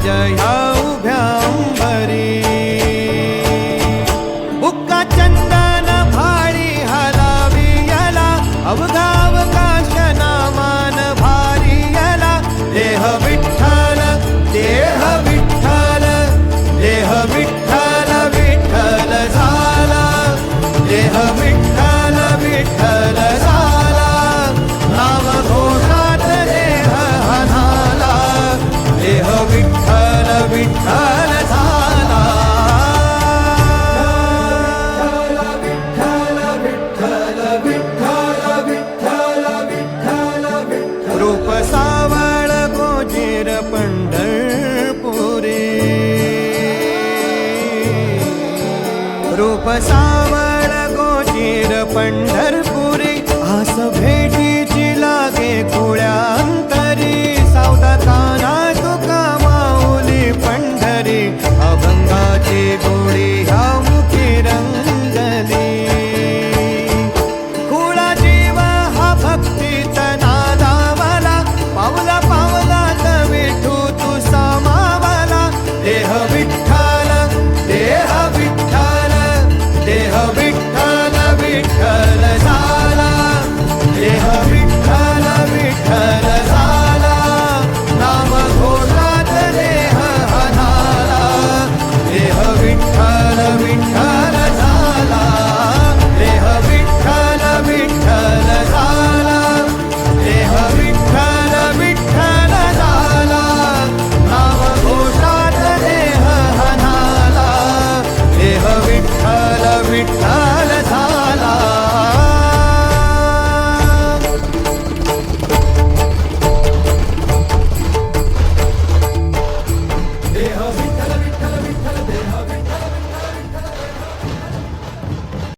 ह्या उभ्या अंबरी बुक्का चंदन भारी हलावी याला अवघा अवकाश नामान भारी याला देह विठ्ठल देह विठ्ठल देह विठ्ठल विठ्ठल झाला देह विठ्ठल विठ्ठल झाला नाम घोषात देह हनाला देह विठ्ठल विठ्ठल झाला रूप सावळ गोचर पंढरपुरी रूप सावळ गोचर पंढरपुरी आस भेटीची लागे खुळ्या अंतरी सावधा काना तुका माऊली पंढरी अभंगाची गोळी ह्या मुखी रंगली खुळा जीव हा भक्तीचा नादावाला पावला पावलात विठू तू सामावाला देह विठ्ठल देह विठ्ठल देह विठ्ठल विठ्ठल झाला देह विठ्ठल विठ्ठल झाला नाम घोषात देह हनाला देह विठ्ठल विठ्ठल झाला देह विठ्ठल विठ्ठल झाला देह विठ्ठल विठ्ठल झाला नाम घोषात देह हनाला देह विठ्ठल विठ्ठल